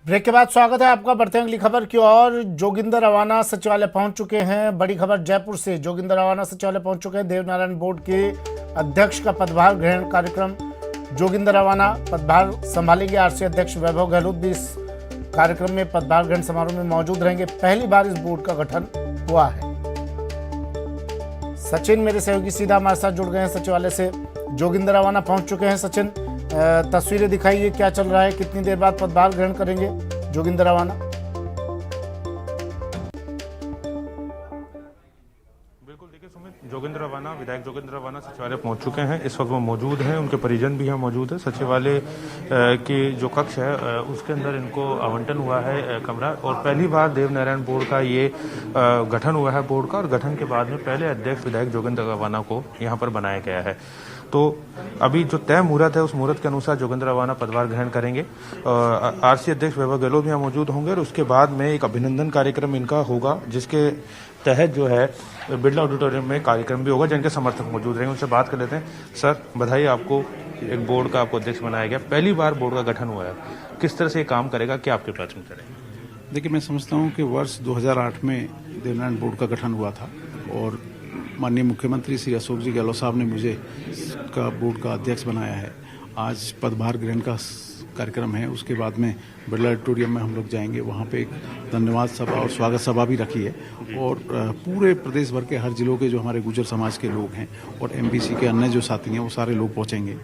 Break के बाद स्वागत है आपका। बढ़ते हैं अगली खबर की ओर। जोगिंदर रवाना सचिवालय पहुंच चुके हैं। बड़ी खबर जयपुर से। जोगिंदर रवाना सचिवालय पहुंच चुके हैं। देवनारायण बोर्ड के अध्यक्ष का पदभार ग्रहण कार्यक्रम। जोगिंदर रवाना पदभार संभालेंगे। आरसी अध्यक्ष वैभव गहलोत भी इस कार्यक्रम में पदभार ग्रहण समारोह में मौजूद रहेंगे। पहली बार इस बोर्ड का गठन हुआ है। सचिन मेरे सहयोगी सीधा हमारे साथ जुड़ गए हैं सचिवालय से। जोगिंदर रवाना पहुंच चुके हैं। सचिन, तस्वीरें दिखाइए, क्या चल रहा है, कितनी देर बाद पदभार ग्रहण करेंगे जोगिंदर रवाना? बिल्कुल, देखिए सुमित, जोगिंदर रवाना, विधायक जोगिंदर रवाना सचिवालय पहुंच चुके हैं। इस वक्त वो मौजूद हैं, उनके परिजन भी यहाँ मौजूद है। सचिवालय के जो कक्ष है उसके अंदर इनको आवंटन हुआ है कमरा, और पहली बार देवनारायण बोर्ड का ये गठन हुआ है बोर्ड का, और गठन के बाद में पहले अध्यक्ष विधायक जोगिंदर रवाना को यहाँ पर बनाया गया है। तो अभी जो तय मुहूर्त है उस मुहूर्त के अनुसार जोगिंदर रवाना पदभार ग्रहण करेंगे। आरसी अध्यक्ष वैभव गहलोत यहाँ मौजूद होंगे, और उसके बाद में एक अभिनंदन कार्यक्रम इनका होगा, जिसके तहत जो है बिरला ऑडिटोरियम में कार्यक्रम भी होगा, जिनके समर्थक मौजूद रहेंगे। उनसे बात कर लेते हैं। सर, बधाई आपको, एक बोर्ड का आपको अध्यक्ष बनाया गया, पहली बार बोर्ड का गठन हुआ है। किस तरह से ये काम करेगा, क्या आपकी प्राथमिकता रहेगी? देखिए, मैं समझता हूँ कि वर्ष 2008 में देवनारायण बोर्ड का गठन हुआ था, और माननीय मुख्यमंत्री श्री अशोक जी गहलोत साहब ने मुझे का बोर्ड का अध्यक्ष बनाया है। आज पदभार ग्रहण का कार्यक्रम है, उसके बाद में बिरला ऑडिटोरियम में हम लोग जाएंगे। वहाँ पे एक धन्यवाद सभा और स्वागत सभा भी रखी है, और पूरे प्रदेश भर के हर जिलों के जो हमारे गुर्जर समाज के लोग हैं और एमबीसी के अन्य जो साथी हैं वो सारे लोग पहुँचेंगे।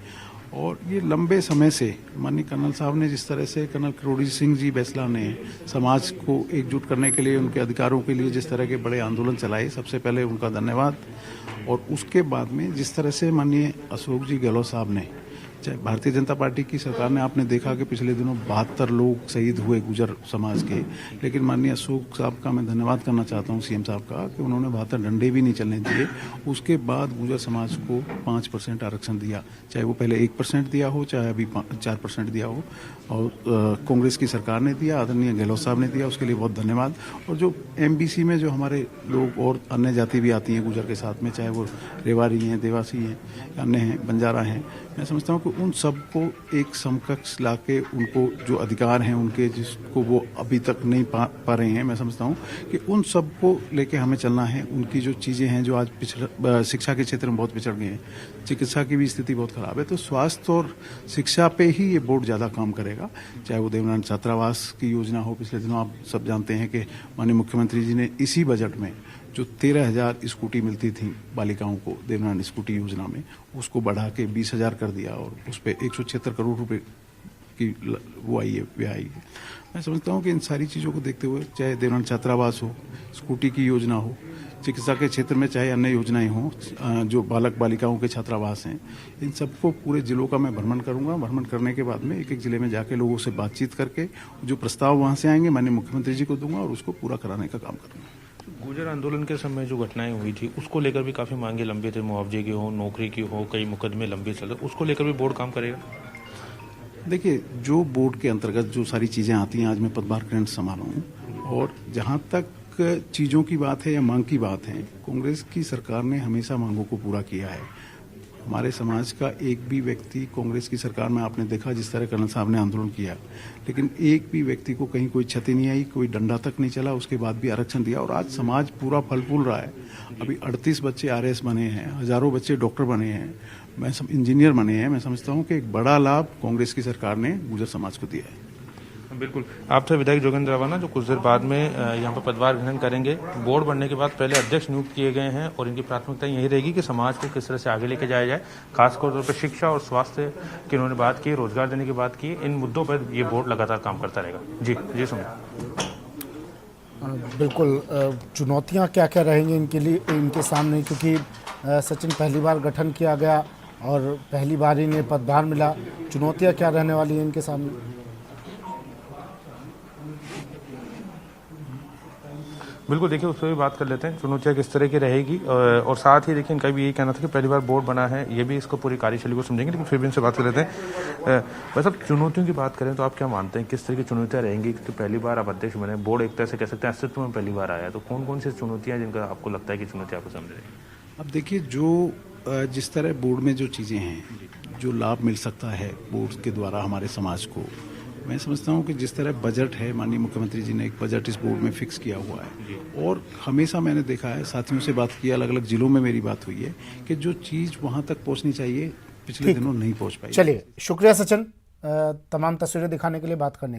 और ये लंबे समय से माननीय कर्नल साहब ने, जिस तरह से कर्नल करोड़ी सिंह जी बैसला ने समाज को एकजुट करने के लिए, उनके अधिकारों के लिए जिस तरह के बड़े आंदोलन चलाए, सबसे पहले उनका धन्यवाद। और उसके बाद में जिस तरह से माननीय अशोक जी गहलोत साहब ने, चाहे भारतीय जनता पार्टी की सरकार ने, आपने देखा कि पिछले दिनों 72 लोग शहीद हुए गुजर समाज के, लेकिन माननीय अशोक साहब का मैं धन्यवाद करना चाहता हूं, सीएम साहब का, कि उन्होंने 72 डंडे भी नहीं चलने दिए। उसके बाद गुजर समाज को 5% आरक्षण दिया, चाहे वो पहले 1% दिया हो, चाहे अभी 4% दिया हो, और कांग्रेस की सरकार ने दिया, आदरणीय गहलोत साहब ने दिया, उसके लिए बहुत धन्यवाद। और जो एमबीसी में जो हमारे लोग और अन्य जाति भी आती हैं गुजर के साथ में, चाहे वो रेवाड़ी हैं, देवासी हैं, अन्य हैं, बंजारा हैं, मैं समझता हूँ कि उन सबको एक समकक्ष लाके उनको जो अधिकार हैं उनके, जिसको वो अभी तक नहीं पा रहे हैं, मैं समझता हूँ कि उन सबको लेके हमें चलना है। उनकी जो चीज़ें हैं जो आज शिक्षा के क्षेत्र में बहुत पिछड़ गए हैं, चिकित्सा की भी स्थिति बहुत खराब है, तो स्वास्थ्य और शिक्षा पे ही ये बोर्ड ज़्यादा काम करेगा। चाहे वो देवनारायण छात्रावास की योजना हो, पिछले दिनों आप सब जानते हैं कि माननीय मुख्यमंत्री जी ने इसी बजट में जो 13,000 स्कूटी मिलती थी बालिकाओं को देवनारायण स्कूटी योजना में, उसको बढ़ा के 20,000 कर दिया, और उस पर 176 करोड़ रुपए की वो आई है, व्यय आई है। मैं समझता हूँ कि इन सारी चीज़ों को देखते हुए, चाहे देवनारायण छात्रावास हो, स्कूटी की योजना हो, चिकित्सा के क्षेत्र में चाहे अन्य योजनाएं हों, जो बालक बालिकाओं के छात्रावास हैं, इन सबको पूरे जिलों का मैं भ्रमण करूंगा। भ्रमण करने के बाद में एक एक जिले में जाके लोगों से बातचीत करके जो प्रस्ताव वहाँ से आएंगे माननीय मुख्यमंत्री जी को दूंगा, और उसको पूरा कराने का काम करूंगा। गुजर आंदोलन के समय जो घटनाएं हुई थी उसको लेकर भी काफी मांगे लंबी थी, मुआवजे की हो, नौकरी की हो, कई मुकदमे लंबे चले, उसको लेकर भी बोर्ड काम करेगा। देखिए, जो बोर्ड के अंतर्गत जो सारी चीज़ें आती हैं, आज मैं पदभार ग्रहण संभाला हूँ, और जहाँ तक चीज़ों की बात है या मांग की बात है, कांग्रेस की सरकार ने हमेशा मांगों को पूरा किया है। हमारे समाज का एक भी व्यक्ति कांग्रेस की सरकार में, आपने देखा जिस तरह कर्नल साहब ने आंदोलन किया, लेकिन एक भी व्यक्ति को कहीं कोई क्षति नहीं आई, कोई डंडा तक नहीं चला, उसके बाद भी आरक्षण दिया, और आज समाज पूरा फल फूल रहा है। अभी 38 बच्चे आरएएस बने हैं, हजारों बच्चे डॉक्टर बने हैं, इंजीनियर बने हैं। मैं समझता हूँ कि एक बड़ा लाभ कांग्रेस की सरकार ने गुजर समाज को दिया है। बिल्कुल, आप थे विधायक जोगिंदर रवाना, जो कुछ देर बाद में यहाँ पर पदभार ग्रहण करेंगे। बोर्ड बनने के बाद पहले अध्यक्ष नियुक्त किए गए हैं, और इनकी प्राथमिकता यही रहेगी कि समाज को किस तरह से आगे लेके जाया जाए। खासतौर पर शिक्षा और स्वास्थ्य की उन्होंने बात की, रोजगार देने की बात की। इन मुद्दों पर ये बोर्ड लगातार काम करता रहेगा। जी सुमित। बिल्कुल, चुनौतियां क्या क्या रहेंगी इनके लिए, इनके सामने, क्योंकि सचिन पहली बार गठन किया गया और पहली बार इन्हें पदभार मिला। चुनौतियां क्या रहने वाली हैं इनके सामने? बिल्कुल, देखिए उस पर भी बात कर लेते हैं, चुनौतियाँ किस तरह की रहेगी, और साथ ही देखिए इनका भी यही कहना था कि पहली बार बोर्ड बना है, ये भी इसको पूरी कार्यशैली को समझेंगे, लेकिन फिर भी इनसे बात कर लेते हैं। बस अब चुनौतियों की बात करें तो आप क्या मानते हैं, किस तरह की चुनौतियाँ रहेंगी? क्योंकि पहली बार आप अध्यक्ष बने, बोर्ड एक तरह से कह सकते हैं अस्तित्व में पहली बार आया है, तो कौन कौन सी चुनौतियाँ जिनका आपको लगता है कि चुनौतियाँ आपको समझ रहेगी? अब देखिए, जो जिस तरह बोर्ड में जो चीज़ें हैं, जो लाभ मिल सकता है बोर्ड के द्वारा हमारे समाज को, मैं समझता हूँ कि जिस तरह बजट है, माननीय मुख्यमंत्री जी ने एक बजट इस बोर्ड में फिक्स किया हुआ है, और हमेशा मैंने देखा है, साथियों से बात की, अलग अलग जिलों में मेरी बात हुई है कि जो चीज़ वहाँ तक पहुँचनी चाहिए पिछले दिनों नहीं पहुँच पाई। चलिए, शुक्रिया सचिन, तमाम तस्वीरें दिखाने के लिए, बात करने के लिए।